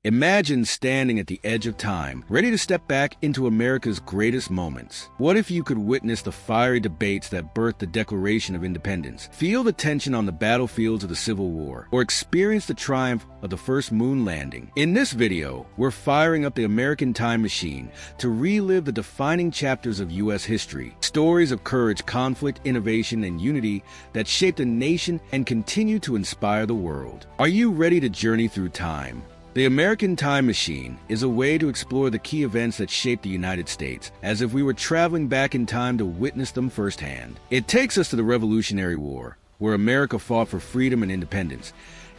Imagine standing at the edge of time, ready to step back into America's greatest moments. What if you could witness the fiery debates that birthed the Declaration of Independence, feel the tension on the battlefields of the Civil War, or experience the triumph of the first moon landing? In this video, we're firing up the American time machine to relive the defining chapters of U.S. history, stories of courage, conflict, innovation, and unity that shaped a nation and continue to inspire the world. Are you ready to journey through time? The American Time Machine is a way to explore the key events that shaped the United States, as if we were traveling back in time to witness them firsthand. It takes us to the Revolutionary War, where America fought for freedom and independence,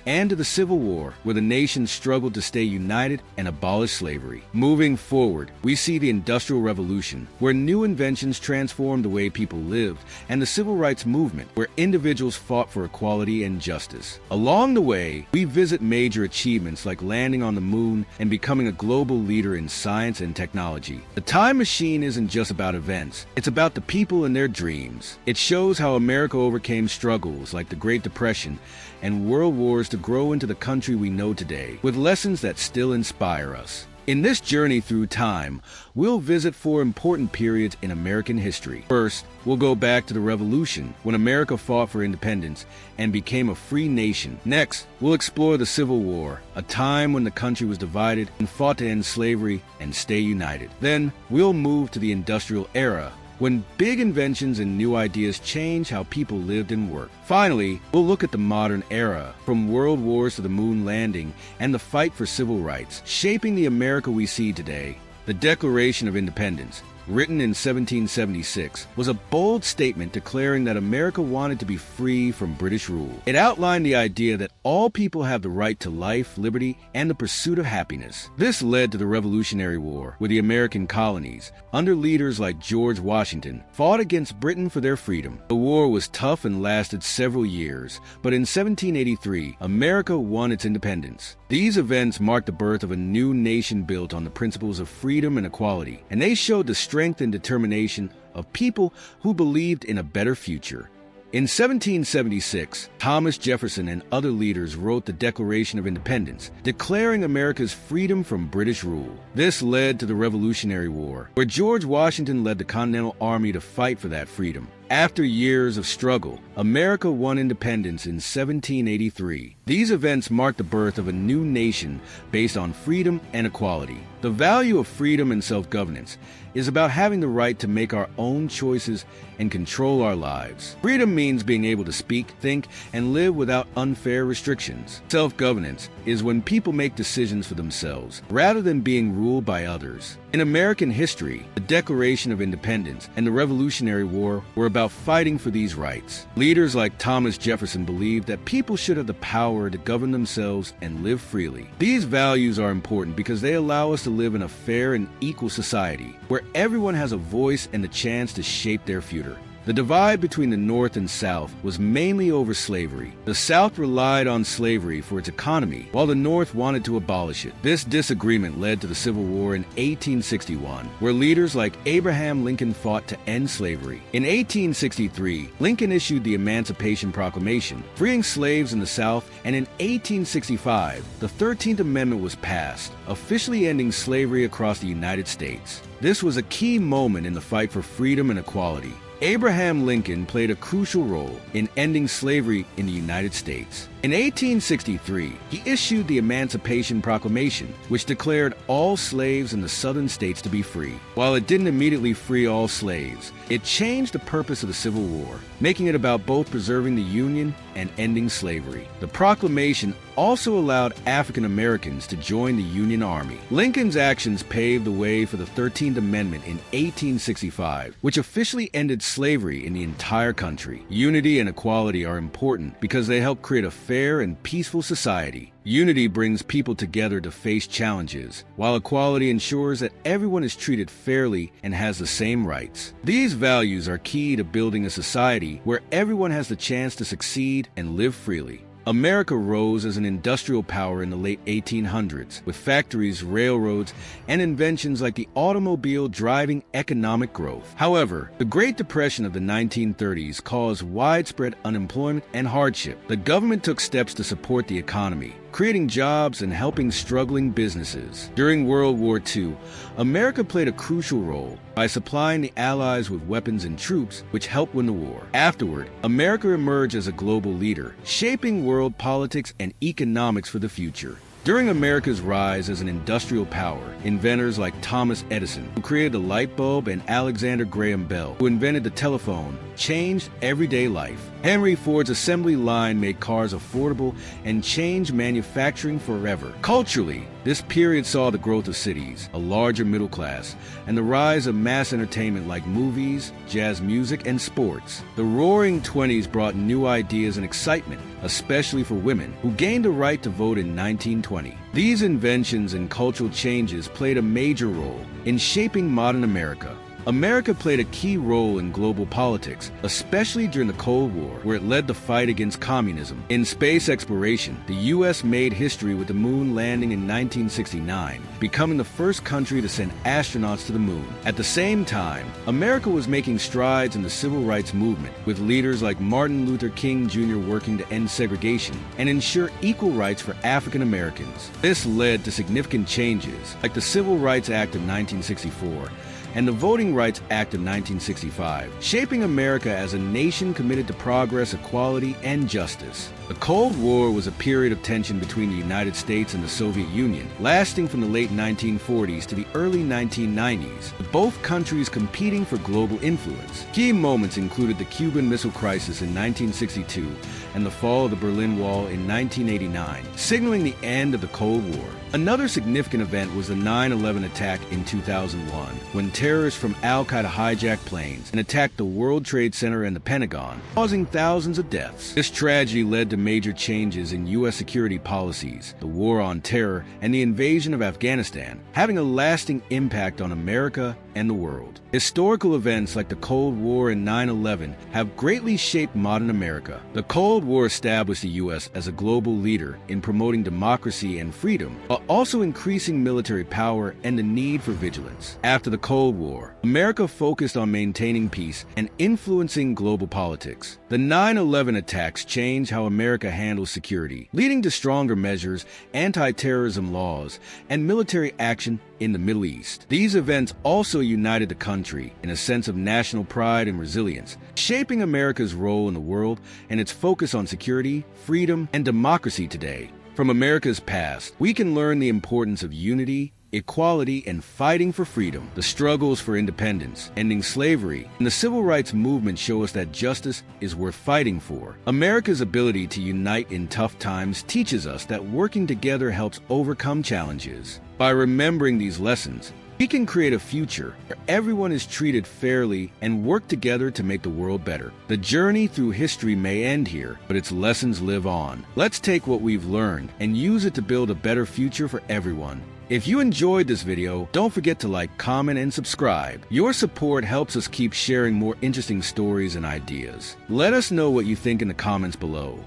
and to the Civil War, where the nation struggled to stay united and abolish slavery. Moving forward, we see the Industrial Revolution, where new inventions transformed the way people lived, and the Civil Rights Movement, where individuals fought for equality and justice. Along the way, we visit major achievements like landing on the moon and becoming a global leader in science and technology. The Time Machine isn't just about events, it's about the people and their dreams. It shows how America overcame struggles like the Great Depression and world wars to grow into the country we know today, with lessons that still inspire us. In this journey through time, we'll visit 4 important periods in American history. First, we'll go back to the Revolution, when America fought for independence and became a free nation. Next, we'll explore the Civil War, a time when the country was divided and fought to end slavery and stay united. Then, we'll move to the Industrial Era, when big inventions and new ideas changed how people lived and worked. Finally, we'll look at the modern era, from world wars to the moon landing and the fight for civil rights, shaping the America we see today. The Declaration of Independence, written in 1776, was a bold statement declaring that America wanted to be free from British rule. It outlined the idea that all people have the right to life, liberty, and the pursuit of happiness. This led to the Revolutionary War, where the American colonies, under leaders like George Washington, fought against Britain for their freedom. The war was tough and lasted several years, but in 1783, America won its independence. These events marked the birth of a new nation built on the principles of freedom and equality, and they showed the strength and determination of people who believed in a better future. In 1776, Thomas Jefferson and other leaders wrote the Declaration of Independence, declaring America's freedom from British rule. This led to the Revolutionary War, where George Washington led the Continental Army to fight for that freedom. After years of struggle, America won independence in 1783. These events marked the birth of a new nation based on freedom and equality. The value of freedom and self-governance is about having the right to make our own choices and control our lives. Freedom means being able to speak, think, and live without unfair restrictions. Self-governance is when people make decisions for themselves, rather than being ruled by others. In American history, the Declaration of Independence and the Revolutionary War were about fighting for these rights. Leaders like Thomas Jefferson believed that people should have the power to govern themselves and live freely. These values are important because they allow us to live in a fair and equal society, where everyone has a voice and the chance to shape their future. The divide between the North and South was mainly over slavery. The South relied on slavery for its economy, while the North wanted to abolish it. This disagreement led to the Civil War in 1861, where leaders like Abraham Lincoln fought to end slavery. In 1863, Lincoln issued the Emancipation Proclamation, freeing slaves in the South, and in 1865, the 13th Amendment was passed, officially ending slavery across the United States. This was a key moment in the fight for freedom and equality. Abraham Lincoln played a crucial role in ending slavery in the United States. In 1863, he issued the Emancipation Proclamation, which declared all slaves in the southern states to be free. While it didn't immediately free all slaves, it changed the purpose of the Civil War, making it about both preserving the Union and ending slavery. The proclamation also allowed African Americans to join the Union Army. Lincoln's actions paved the way for the 13th Amendment in 1865, which officially ended slavery in the entire country. Unity and equality are important because they help create a fair and peaceful society. Unity brings people together to face challenges, while equality ensures that everyone is treated fairly and has the same rights. These values are key to building a society where everyone has the chance to succeed and live freely. America rose as an industrial power in the late 1800s, with factories, railroads, and inventions like the automobile driving economic growth. However, the Great Depression of the 1930s caused widespread unemployment and hardship. The government took steps to support the economy, creating jobs and helping struggling businesses. During World War II, America played a crucial role by supplying the Allies with weapons and troops, which helped win the war. Afterward, America emerged as a global leader, shaping world politics and economics for the future. During America's rise as an industrial power, inventors like Thomas Edison, who created the light bulb, and Alexander Graham Bell, who invented the telephone, changed everyday life. Henry Ford's assembly line made cars affordable and changed manufacturing forever. Culturally, this period saw the growth of cities, a larger middle class, and the rise of mass entertainment like movies, jazz music, and sports. The Roaring '20s brought new ideas and excitement, especially for women, who gained the right to vote in 1920. These inventions and cultural changes played a major role in shaping modern America. America played a key role in global politics, especially during the Cold War, where it led the fight against communism. In space exploration, the U.S. made history with the moon landing in 1969, becoming the first country to send astronauts to the moon. At the same time, America was making strides in the civil rights movement, with leaders like Martin Luther King Jr. working to end segregation and ensure equal rights for African Americans. This led to significant changes, like the Civil Rights Act of 1964, and the Voting Rights Act of 1965, shaping America as a nation committed to progress, equality, and justice. The Cold War was a period of tension between the United States and the Soviet Union, lasting from the late 1940s to the early 1990s, with both countries competing for global influence. Key moments included the Cuban Missile Crisis in 1962 and the fall of the Berlin Wall in 1989, signaling the end of the Cold War. Another significant event was the 9/11 attack in 2001, when terrorists from Al-Qaeda hijacked planes and attacked the World Trade Center and the Pentagon, causing thousands of deaths. This tragedy led to major changes in U.S. security policies, the war on terror, and the invasion of Afghanistan, having a lasting impact on America and the world. Historical events like the Cold War and 9/11 have greatly shaped modern America. The Cold War established the U.S. as a global leader in promoting democracy and freedom, while also increasing military power and the need for vigilance. After the Cold War, America focused on maintaining peace and influencing global politics. The 9/11 attacks changed how America handles security, leading to stronger measures, anti-terrorism laws, and military action in the Middle East. These events also united the country in a sense of national pride and resilience, shaping America's role in the world and its focus on security, freedom, and democracy today. From America's past, we can learn the importance of unity, equality, and fighting for freedom. The struggles for independence, ending slavery, and the civil rights movement show us that justice is worth fighting for. America's ability to unite in tough times teaches us that working together helps overcome challenges. By remembering these lessons, we can create a future where everyone is treated fairly and work together to make the world better. The journey through history may end here, but its lessons live on. Let's take what we've learned and use it to build a better future for everyone. If you enjoyed this video, don't forget to like, comment, and subscribe. Your support helps us keep sharing more interesting stories and ideas. Let us know what you think in the comments below.